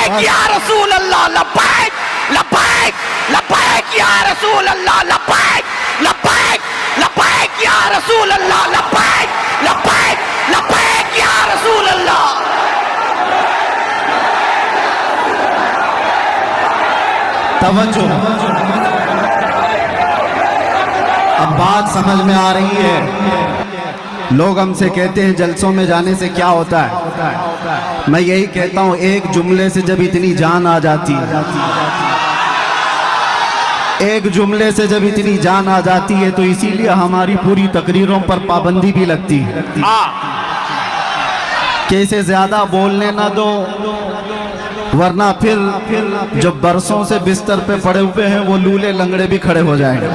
لبیک یا رسول اللہ لبیک لبیک لبیک یا رسول اللہ لبیک لبیک لبیک یا رسول اللہ لبیک لبیک لبیک یا رسول اللہ. توجہ، اب بات سمجھ میں آ رہی ہے. لوگ ہم سے کہتے ہیں جلسوں میں جانے سے کیا ہوتا ہے. میں یہی کہتا ہوں ایک جملے سے جب اتنی جان آ جاتی ہے، ایک جملے سے جب اتنی جان آ جاتی ہے تو اسی لیے ہماری پوری تقریروں پر پابندی بھی لگتی ہے کہ اسے زیادہ بولنے نہ دو، ورنہ پھر جو برسوں سے بستر پہ پڑے ہوئے ہیں وہ لولے لنگڑے بھی کھڑے ہو جائیں گے.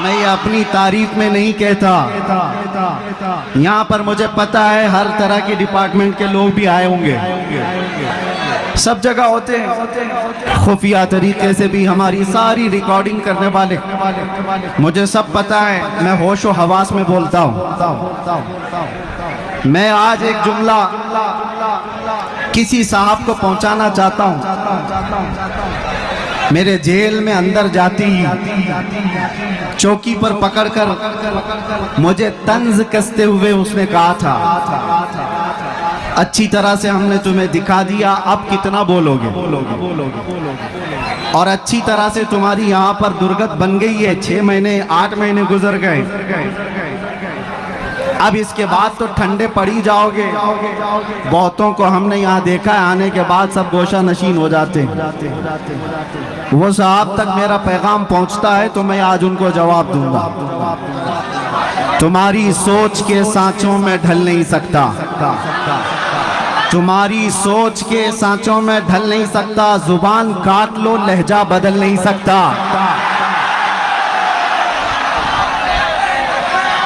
میں یہ اپنی تعریف میں نہیں کہتا، یہاں پر مجھے پتا ہے ہر طرح کی ڈپارٹمنٹ کے لوگ بھی آئے ہوں گے، سب جگہ ہوتے ہیں، خفیہ طریقے سے بھی ہماری ساری ریکارڈنگ کرنے والے، مجھے سب پتا ہے. میں ہوش و حواس میں بولتا ہوں. میں آج ایک جملہ کسی صاحب کو پہنچانا چاہتا ہوں. میرے جیل میں اندر جاتی چوکی پر پکڑ کر مجھے طنز کستے ہوئے اس نے کہا تھا، اچھی طرح سے ہم نے تمہیں دکھا دیا، اب کتنا بولو گے. اور اچھی طرح سے تمہاری یہاں پر درگت بن گئی ہے، 6 مہینے 8 مہینے گزر گئے، اب اس کے بعد تو ٹھنڈے پڑی جاؤ گے. بہتوں کو ہم نے یہاں دیکھا ہے آنے کے بعد سب گوشہ نشین ہو جاتے ہیں. وہ صاحب تک میرا پیغام پہنچتا ہے تو میں آج ان کو جواب دوں گا. تمہاری سوچ کے سانچوں میں ڈھل نہیں سکتا، تمہاری سوچ کے سانچوں میں ڈھل نہیں سکتا، زبان کاٹ لو لہجہ بدل نہیں سکتا.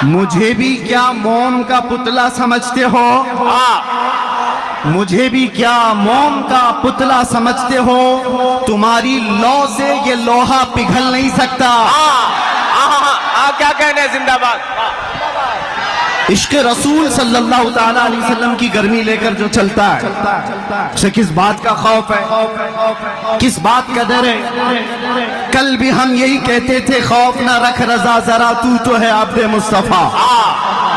مجھے بھی کیا موم کا پتلا سمجھتے ہو، مجھے بھی کیا موم کا پتلا سمجھتے ہو، تمہاری لو سے یہ لوہا پگھل نہیں سکتا. کیا کہنے ہیں، زندہ باد. عشق رسول صلی اللہ تعالیٰ علیہ وسلم کی گرمی لے کر جو چلتا ہے، اسے کس بات کا خوف ہے، کس بات کا ڈر ہے. کل بھی ہم یہی کہتے تھے خوف نہ رکھ رضا ذرا، تو ہے عبد مصطفیٰ،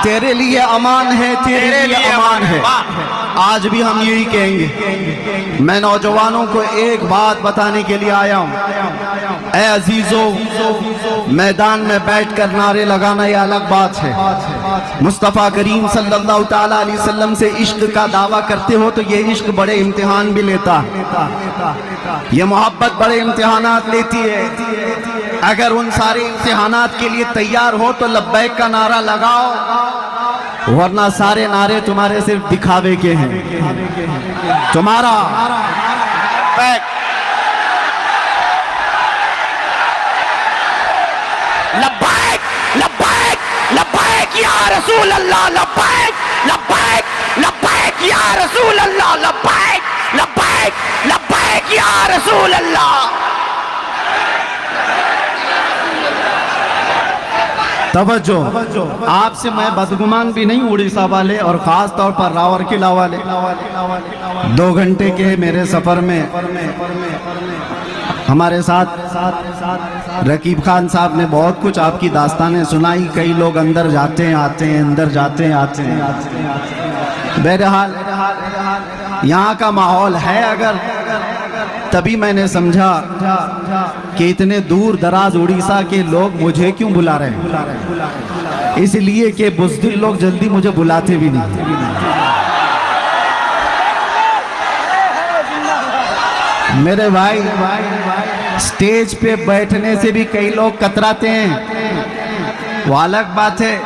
تیرے لیے امان ہے، تیرے لیے امان ہے. آج بھی ہم یہی کہیں گے. میں نوجوانوں کو ایک بات بتانے کے لیے آیا ہوں. اے عزیزو، میدان میں بیٹھ کر نعرے لگانا یہ الگ بات ہے، مصطفیٰ کریم صلی اللہ تعالیٰ علیہ وسلم سے عشق کا دعویٰ کرتے ہو تو یہ عشق بڑے امتحان بھی لیتا ہے، یہ محبت بڑے امتحانات لیتی ہے. اگر ان سارے امتحانات کے لیے تیار ہو تو لبیک کا نعرہ لگاؤ، ورنہ سارے نعرے تمہارے صرف دکھاوے کے ہیں. تمہارا لبیک لبیک لبیک یا رسول اللہ لبیک لبیک لبیک یا رسول اللہ لبیک لبیک لبیک یا رسول اللہ. توجہ، آپ سے میں بدگمان بھی نہیں، اڑیسہ والے اور خاص طور پر راور قلعہ والے 2 گھنٹے کے میرے سفر میں ہمارے ساتھ رقیب خان صاحب نے بہت کچھ آپ کی داستانیں سنائی. کئی لوگ اندر جاتے ہیں آتے ہیں، اندر جاتے ہیں آتے ہیں. بہرحال یہاں کا ماحول ہے اگر، تبھی میں نے سمجھا کہ اتنے دور دراز اڑیسہ کے لوگ مجھے کیوں بلا رہے ہیں. اس لیے کہ بزدل لوگ جلدی مجھے بلاتے بھی نہیں. میرے بھائی، سٹیج پہ بیٹھنے سے بھی کئی لوگ کتراتے ہیں، وہ الگ بات ہے.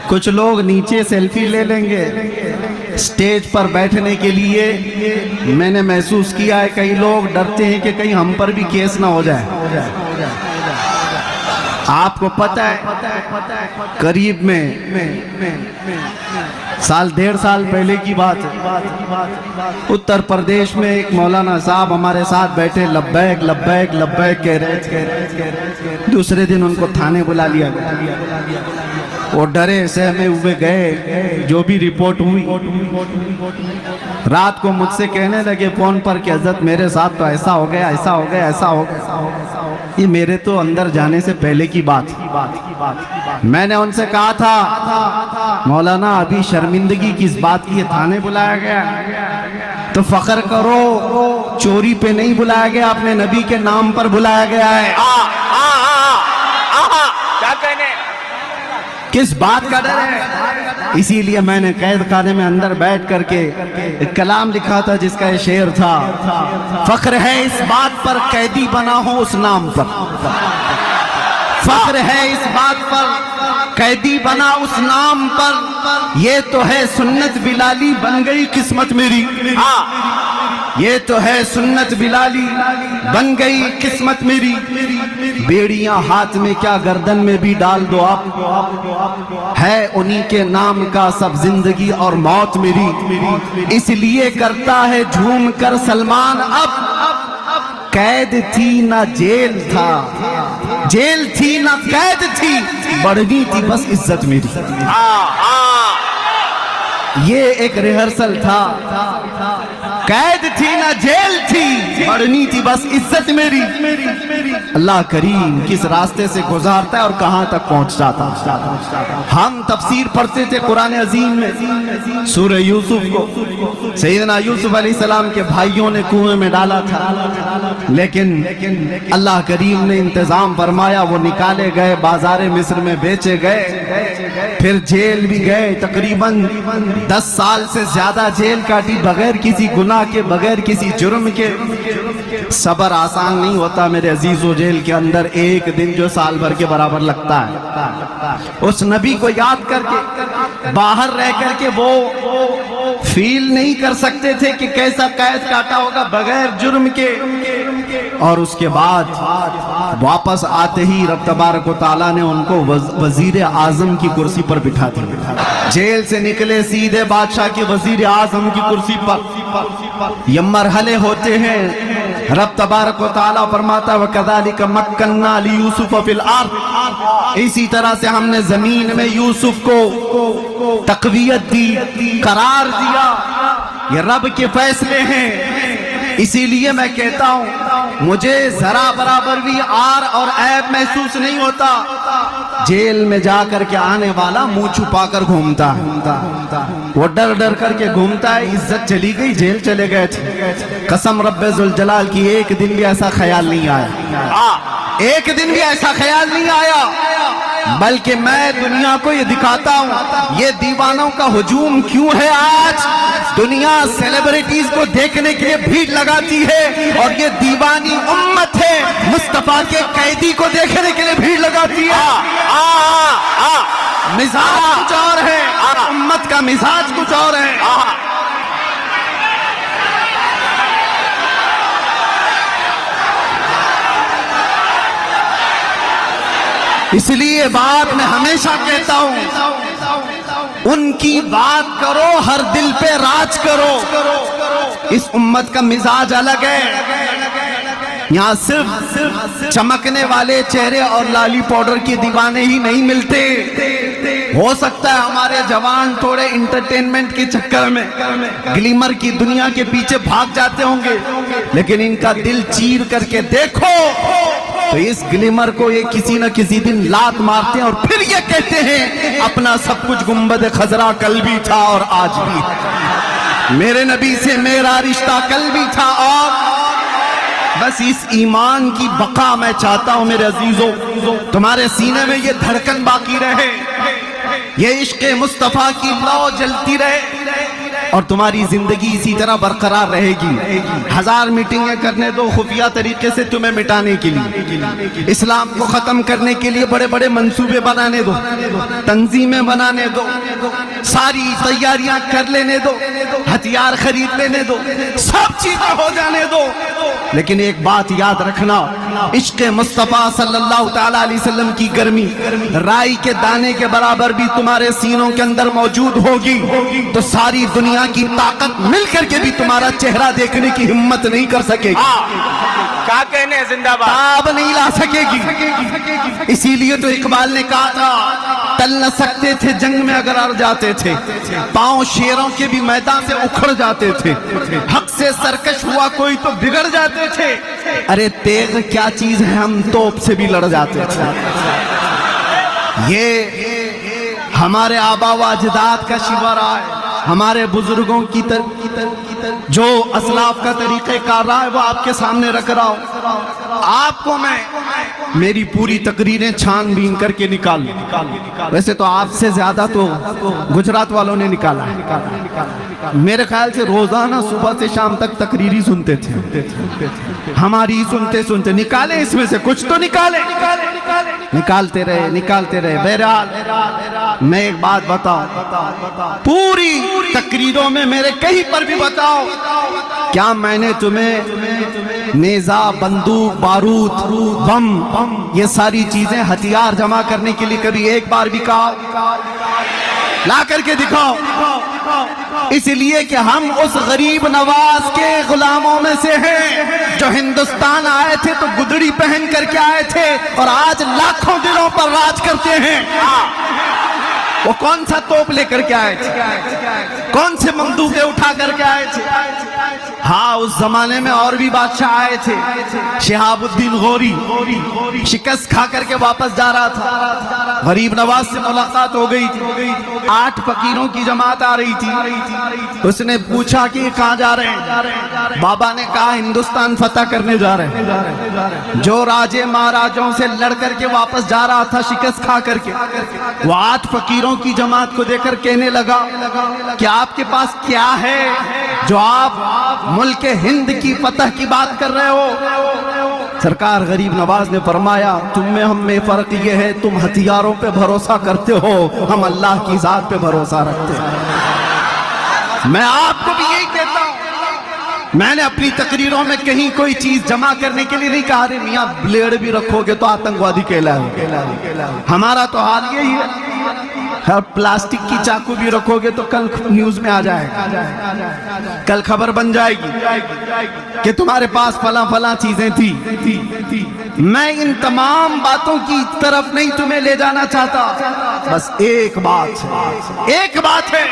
کچھ لوگ نیچے سیلفی لے لیں گے، سٹیج پر بیٹھنے کے لیے میں نے محسوس کیا ہے کئی لوگ ڈرتے ہیں کہ کہیں ہم پر بھی کیس نہ ہو جائے. آپ کو پتہ ہے قریب میں 1.5 سال پہلے کی بات ہے، اتر پردیش میں ایک مولانا صاحب ہمارے ساتھ بیٹھے لبیک لبیک لبیک کہہ رہے تھے. دوسرے دن ان کو تھانے بلا لیا گیا. وہ ڈرے سہمے ہوئے گئے، جو بھی رپورٹ ہوئی رات کو مجھ سے کہنے لگے فون پر کہ حضرت میرے ساتھ تو ایسا ہو گیا، ایسا ہو گیا، ایسا ہو گیا۔ یہ میرے تو اندر جانے سے پہلے کی بات۔ میں نے ان سے کہا تھا مولانا ابھی شرمندگی کس بات کی، تھانے بلایا گیا تو فخر کرو، چوری پہ نہیں بلایا گیا، اپنے نبی کے نام پر بلایا گیا ہے۔ کیا کہنے؟ کس بات کا ڈر ہے؟ اسی لیے میں نے قید خانے میں اندر بیٹھ کر کے ایک کلام لکھا تھا جس کا یہ شعر تھا، فخر ہے اس بات پر قیدی بنا ہوں اس نام پر، فخر ہے اس بات پر قیدی بنا اس نام پر، یہ تو ہے سنت بلالی بن گئی قسمت میری، یہ تو ہے سنت بلالی بن گئی قسمت میری، بیڑیاں ہاتھ میں کیا گردن میں بھی ڈال دو آپ، ہے انہی کے نام کا سب زندگی اور موت میری، اس لیے کرتا ہے جھوم کر سلمان اب، قید تھی نہ جیل تھا، جیل تھی نہ قید تھی، بڑھنی تھی بس عزت میری۔ یہ ایک ریہرسل تھا، قید تھی نہ جیل تھی، بڑھنی تھی بس عزت میری۔ اللہ کریم کس راستے سے گزارتا ہے اور کہاں تک پہنچتا تھا۔ ہم تفسیر پڑھتے تھے قرآن عظیم میں سورہ یوسف کو، سیدنا یوسف علیہ السلام کے بھائیوں نے کنویں میں ڈالا تھا، لیکن اللہ کریم نے انتظام فرمایا، وہ نکالے گئے، بازار مصر میں بیچے گئے، پھر جیل بھی گئے، تقریباً 10 سال سے زیادہ جیل کاٹی بغیر کسی گناہ کے، بغیر کسی جرم کے۔ صبر آسان نہیں ہوتا میرے عزیزو، جیل کے اندر ایک دن جو سال بھر کے برابر لگتا ہے۔ اس نبی کو یاد کر کے باہر رہ کر کے وہ فیل نہیں کر سکتے تھے کہ کیسا قید کاٹا ہوگا بغیر جرم کے، اور اس کے بعد واپس آتے ہی رب تبارک و تعالیٰ نے ان کو وزیر اعظم کی کرسی پر بٹھا دیا۔ جیل سے نکلے سیدھے بادشاہ کی وزیر اعظم کی کرسی پر۔ یہ مرحلے ہوتے ہیں، رب تبارک و تعالیٰ فرماتا ہے وَكَذَلِكَ مَكَّنَّا لِيُوسُفَ فِي الْأَرْضِ، اسی طرح سے ہم نے زمین میں یوسف کو تقویت دی، قرار دیا۔ یہ رب کے فیصلے ہیں، اسی لیے میں کہتا ہوں مجھے ذرا برابر بھی آر اور عیب محسوس نہیں ہوتا۔ جیل میں جا کر کے آنے والا منہ چھپا کر گھومتا ہے، وہ ڈر ڈر کر کے گھومتا ہے، عزت چلی گئی، جیل چلے گئے تھے۔ قسم رب ذوالجلال کی ایک دن بھی ایسا خیال نہیں آیا، ایک دن بھی ایسا خیال نہیں آیا، بلکہ میں دنیا کو یہ دکھاتا ہوں یہ دیوانوں کا ہجوم کیوں ہے۔ آج دنیا سیلیبریٹیز کو دیکھنے کے لیے بھیڑ لگاتی ہے، اور یہ دیوانی امت ہے مصطفیٰ کے قیدی کو دیکھنے کے لیے بھیڑ لگاتی ہے۔ مزاج کچھ اور ہے، امت کا مزاج کچھ اور ہے۔ اس لیے بات میں ہمیشہ کہتا ہوں ان کی بات کرو، ہر دل پہ راج کرو۔ اس امت کا مزاج الگ ہے، یہاں صرف چمکنے والے چہرے اور لالی پاؤڈر کے دیوانے ہی نہیں ملتے۔ ہو سکتا ہے ہمارے جوان تھوڑے انٹرٹینمنٹ کے چکر میں گلیمر کی دنیا کے پیچھے بھاگ جاتے ہوں گے، لیکن ان کا دل چیر کر کے دیکھو تو اس گلیمر کو یہ کسی نہ کسی دن لات مارتے ہیں، اور پھر یہ کہتے ہیں اپنا سب کچھ گنبد خضرا کل بھی تھا اور آج بھی، میرے نبی سے میرا رشتہ کل بھی تھا اور بس اس ایمان کی بقا میں چاہتا ہوں میرے عزیزوں، تمہارے سینے میں یہ دھڑکن باقی رہے، یہ عشق مصطفیٰ کی لو جلتی رہے، اور تمہاری زندگی اسی طرح برقرار رہے گی۔ ہزار میٹنگیں کرنے دو خفیہ طریقے سے تمہیں مٹانے کے لیے، اسلام کو ختم کرنے کے لیے بڑے بڑے منصوبے بنانے دو، تنظیمیں بنانے دو، ساری تیاریاں کر لینے دو، ہتھیار خرید لینے دو، سب چیزیں ہو جانے دو، لیکن ایک بات یاد رکھنا، عشق مصطفیٰ صلی اللہ تعالیٰ علیہ وسلم کی گرمی رائی کے دانے کے برابر بھی تمہارے سینوں کے اندر موجود ہوگی تو ساری دنیا کی طاقت مل کر کے بھی تمہارا چہرہ دیکھنے کی ہمت نہیں کر سکے گی، کیا کہنے زندہ باد، تاب نہیں لا سکے گی۔ اسی لیے تو اقبال نے کہا تھا ٹل نہ سکتے تھے جنگ میں اگر اڑ جاتے تھے، پاؤں شیروں کے بھی میدان سے اکھڑ جاتے تھے، حق سے سرکش ہوا کوئی تو بگڑ جاتے تھے، ارے تیغ کیا چیز ہے ہم توپ سے بھی لڑ جاتے تھے۔ یہ ہمارے آبا و اجداد کا شیوا رہا ہے، ہمارے بزرگوں کی جو اسلاف کا طریقہ کار رہا ہے وہ آپ کے سامنے رکھ رہا ہوں۔ آپ کو میں میری پوری تقریریں چھان بین کر کے نکال، ویسے تو آپ سے زیادہ تو گجرات والوں نے نکالا ہے، میرے خیال سے روزانہ صبح سے شام تک تقریری سنتے تھے، ہماری سنتے سنتے نکالے اس میں سے کچھ تو نکالے، نکالتے رہے۔ بہرحال میں ایک بات بتاؤں، پوری تقریروں میں میرے کہیں پر بھی بتاؤ، کیا میں نے تمہیں نیزہ، بندوق، بارود، بم، یہ ساری چیزیں ہتھیار جمع کرنے کے لیے کبھی ایک بار بھی کہا؟ لا کر کے دکھاؤ۔ اس لیے کہ ہم اس غریب نواز کے غلاموں میں سے ہیں جو ہندوستان آئے تھے تو گدڑی پہن کر کے آئے تھے اور آج لاکھوں دلوں پر راج کرتے ہیں۔ وہ کون سا توپ لے کر کے آئے تھے، کون سے بندوقیں اٹھا کر کے آئے تھے؟ ہاں اس زمانے میں اور بھی بادشاہ آئے تھے، شہاب الدین غوری شکست کھا کر کے واپس جا رہا تھا، غریب نواز سے ملاقات ہو گئی تھی، 8 فقیروں کی جماعت آ رہی تھی، اس نے پوچھا کہ کہاں جا رہے ہیں؟ بابا نے کہا ہندوستان فتح کرنے جا رہے ہیں۔ جو راجے مہاراجوں سے لڑ کر کے واپس جا رہا تھا شکست کھا کر کے، وہ 8 فقیروں کی جماعت کو دیکھ کر کہنے لگا کہ آپ کے پاس کیا ہے جو آپ ملک ہند کی فتح کی بات کر رہے ہو؟ سرکار غریب نواز نے فرمایا تم میں ہم میں فرق یہ ہے تم ہتھیاروں پہ بھروسہ کرتے ہو، ہم اللہ کی ذات پہ بھروسہ رکھتے ہیں۔ میں آپ کو بھی یہی کہتا ہوں، میں نے اپنی تقریروں میں کہیں کوئی چیز جمع کرنے کے لیے نہیں کہا رہے میاں بلیڈ بھی رکھو گے تو آتنکوادی کہلائے، ہمارا تو حال یہی ہے، اور پلاسٹک کی چاقو بھی رکھو گے تو کل نیوز میں آ جائے گا، کل خبر بن جائے گی کہ تمہارے پاس فلاں فلاں چیزیں تھی۔ میں ان تمام باتوں کی طرف نہیں تمہیں لے جانا چاہتا، بس ایک بات ہے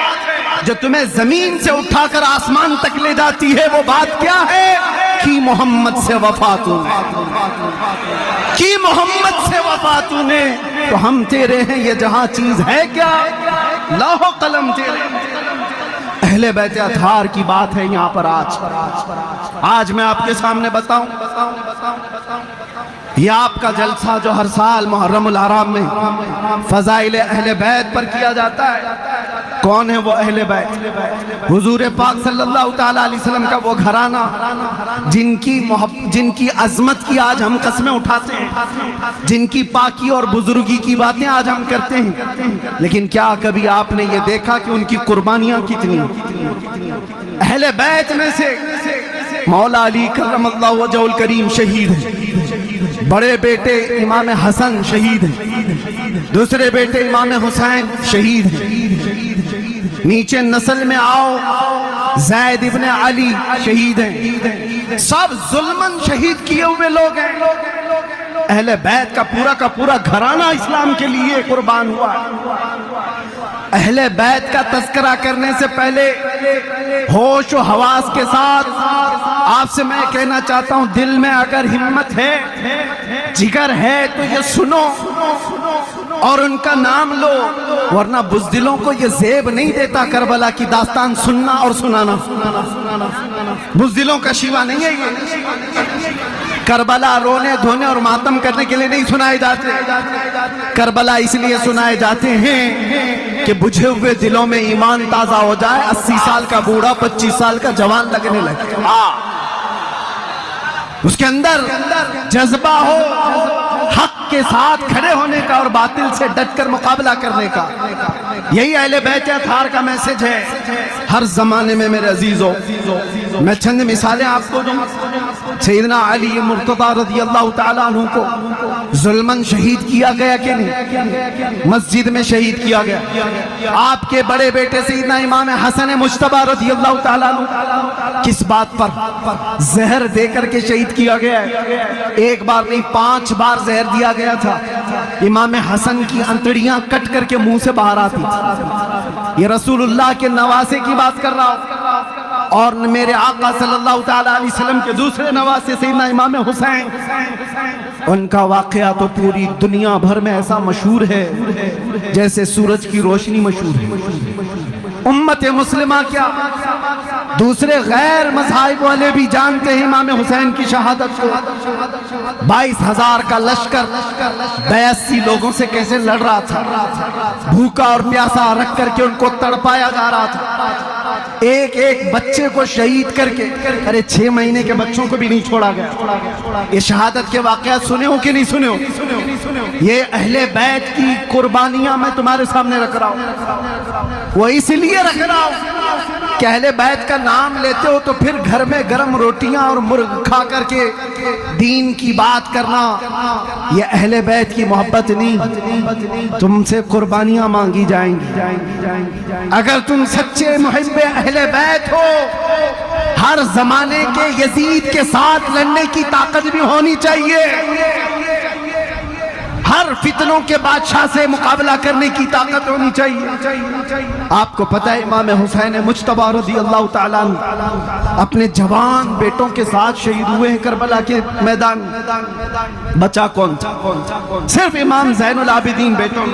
جو تمہیں زمین سے اٹھا کر آسمان تک لے جاتی ہے، وہ بات کیا ہے؟ کہ محمد سے وفا تو نے، کہ محمد سے وفا تو نے، تو ہم تیرے ہیں، یہ جہاں چیز ہے کیا؟ لوح و قلم تیرے۔ اہل بیت اطہار کی بات ہے یہاں پر آج میں آپ کے سامنے بتاؤں، یہ آپ کا جلسہ جو ہر سال محرم الحرام میں فضائل اہل بیت پر کیا جاتا ہے، کون ہے وہ اہل بیت؟ حضور پاک صلی اللہ تعالیٰ علیہ وسلم کا وہ گھرانہ جن کی عظمت کی آج ہم قسمیں اٹھاتے ہیں، جن کی پاکی اور بزرگی کی باتیں آج ہم کرتے ہیں، لیکن کیا کبھی آپ نے یہ دیکھا کہ ان کی قربانیاں کتنی؟ اہل بیت میں سے مولا علی کرم اللہ وجہہ الکریم شہید ہیں، بڑے بیٹے امام حسن شہید ہیں، دوسرے بیٹے امام حسین شہید ہیں، نیچے نسل میں آؤ زید ابن علی شہید ہیں، سب ظلمن شہید کیے ہوئے لوگ ہیں۔ اہل بیت کا پورا گھرانہ اسلام کے لیے قربان ہوا۔ اہل بیت کا تذکرہ کرنے سے پہلے ہوش و حواس کے ساتھ آپ سے میں کہنا چاہتا ہوں، دل میں اگر ہمت ہے، جگر ہے تو یہ سنو اور ان کا نام لو، ورنہ بزدلوں کو یہ زیب نہیں دیتا کربلا کی داستان سننا اور سنانا، بزدلوں کا شیوا نہیں ہے یہ۔ کربلا رونے دھونے اور ماتم کرنے کے لیے نہیں سنائے جاتے، کربلا اس لیے سنائے جاتے ہیں کہ بجھے ہوئے دلوں میں ایمان تازہ ہو جائے، 80 سال کا بوڑھا 25 سال کا جوان لگنے لگے، اس کے اندر جذبہ ہو حق کے ساتھ کھڑے ہونے کا اور باطل سے ڈٹ کر مقابلہ کرنے کا۔ یہی اہل بیت اطہار کا میسج ہے ہر زمانے میں میرے عزیزوں۔ میں چند مثالیں آپ کو دوں۔ سیدنا علی مرتضی رضی اللہ تعالیٰ عنہ کو ظلمن شہید کیا گیا کہ نہیں؟ مسجد میں شہید کیا گیا۔ آپ کے بڑے بیٹے سیدنا امام حسن مجتبی رضی اللہ تعالیٰ عنہ کس بات پر؟ زہر دے کر کے شہید کیا گیا ہے۔ ایک بار نہیں 5 بار زہر دیا گیا تھا۔ امام حسن کی انتڑیاں کٹ کر کے منہ سے باہر آتی تھی۔ یہ رسول اللہ کے نواسے کی بات کر رہا ہوں، اور میرے آقا صلی اللہ تعالیٰ علیہ وسلم کے دوسرے نواسے سیدنا امام حسین، ان کا واقعہ تو پوری دنیا بھر میں ایسا مشہور ہے جیسے سورج کی روشنی مشہور ہے۔ امت مسلمہ کیا، دوسرے غیر مذاہب والے بھی جانتے ہیں امام حسین کی شہادت کو۔ 22,000 کا لشکر 82 لوگوں سے کیسے لڑ رہا تھا، بھوکا اور پیاسا رکھ کر کے ان کو تڑپایا جا رہا تھا، ایک ایک بچے کو شہید کر کے، 6 مہینے کے بچوں کو بھی نہیں چھوڑا گیا۔ یہ شہادت کے واقعات سنے ہو کہ نہیں سنے ہو؟ یہ اہل بیت کی قربانیاں میں تمہارے سامنے رکھ رہا ہوں، وہ اس لیے رکھ رہا ہوں کہ اہل بیت کا نام لیتے ہو تو پھر گھر میں گرم روٹیاں اور مرغ کھا کر کے دین کی بات کرنا، یہ اہل بیت کی محبت نہیں، تم سے قربانیاں مانگی جائیں گی۔ اگر تم سچے محب اہل بیت ہو، ہر زمانے کے یزید کے ساتھ لڑنے کی طاقت بھی ہونی چاہیے، ہر فتنوں کے بادشاہ سے مقابلہ کرنے کی طاقت ہونی چاہیے۔ آپ کو پتہ ہے امام حسین مجتبیٰ رضی اللہ تعالیٰ عنہ اپنے جوان بیٹوں کے ساتھ شہید ہوئے ہیں کربلا کے میدان۔ بچہ کون تھا؟ صرف امام زین العابدین بیٹوں،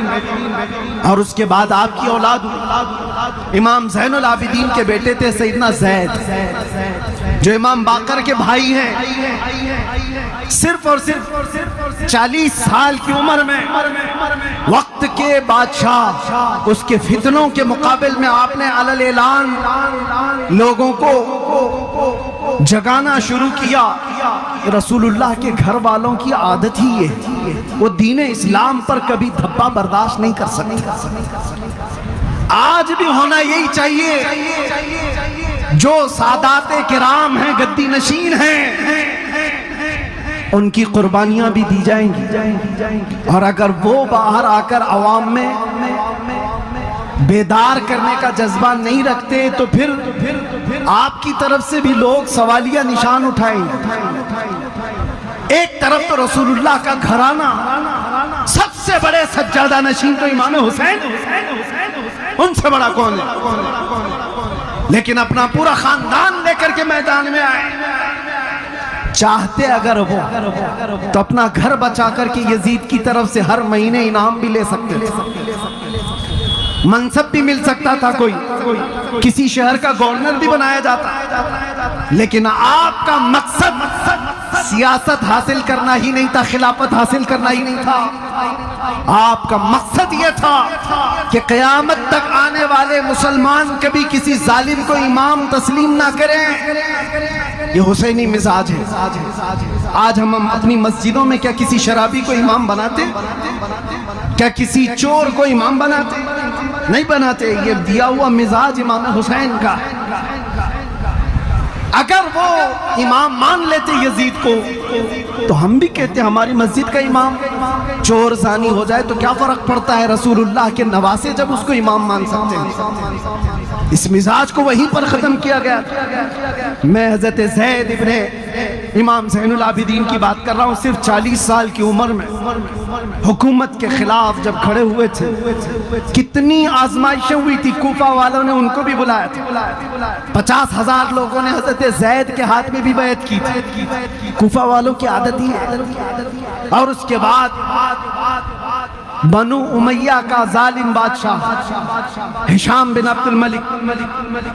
اور اس کے بعد آپ کی اولاد ہوئی۔ امام زین العابدین کے بیٹے تھے سیدنا زید، جو امام باقر کے بھائی ہیں۔ صرف اور صرف 40 سال کی عمر میں وقت کے بادشاہ، اس کے فتنوں کے مقابل میں آپ نے علی اعلان لوگوں کو جگانا شروع کیا۔ رسول اللہ کے گھر والوں کی عادت ہی یہ، وہ دین اسلام پر کبھی دھبا برداشت نہیں کر سکتے۔ آج بھی ہونا یہی چاہیے، جو سادات کرام ہیں، گدی نشین ہیں، ان کی قربانیاں بھی دی جائیں گی، اور اگر وہ باہر آ کر عوام میں بیدار کرنے کا جذبہ نہیں رکھتے تو پھر آپ کی طرف سے بھی لوگ سوالیہ نشان اٹھائیں گے۔ ایک طرف تو رسول اللہ کا گھرانہ، سب سے بڑے سجادہ نشین تو امام حسین، ان سے بڑا کون ہے، لیکن اپنا پورا خاندان لے کر کے میدان میں آئے۔ چاہتے اگر وہ تو اپنا گھر بچا کر کے یزید کی طرف سے ہر مہینے انعام بھی لے سکتے تھے، منصب بھی مل سکتا تھا، کوئی کسی شہر کا گورنر بھی بنایا جاتا، لیکن آپ کا مقصد سیاست حاصل کرنا ہی نہیں تھا، خلافت حاصل کرنا ہی نہیں تھا۔ آپ کا مقصد یہ تھا کہ قیامت تک آنے والے مسلمان کبھی کسی ظالم کو امام تسلیم نہ کریں۔ یہ حسینی مزاج ہے۔ آج ہم اپنی مسجدوں میں کیا کسی شرابی کو امام بناتے؟ کیا کسی چور کو امام بناتے؟ نہیں بناتے۔ یہ دیا ہوا مزاج امام حسین کا۔ اگر وہ امام مان لیتے یزید کو تو ہم بھی کہتے ہیں ہماری مسجد کا امام چور زانی ہو جائے تو کیا فرق پڑتا ہے، رسول اللہ کے نواسے جب اس کو امام مان سکتے ہیں۔ اس مزاج کو وہیں پر ختم کیا گیا۔ میں حضرت زید ابن امام زین العابدین کی بات کر رہا ہوں، صرف 40 سال کی عمر میں حکومت کے خلاف جب کھڑے ہوئے تھے، کتنی آزمائشیں ہوئی تھی۔ کوفہ والوں نے ان کو بھی بلایا تھا، 50,000 لوگوں نے حضرت زید کے ہاتھ میں بھی بیعت کی تھی۔ کوفہ والوں کی عادت ہی ہے۔ اور اس کے بعد بنو امیہ کا ظالم بادشاہ ہشام بن عبد الملک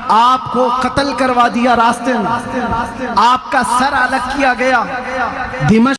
آپ کو قتل کروا دیا راستے میں، آپ کا سر الگ کیا گیا، دمشق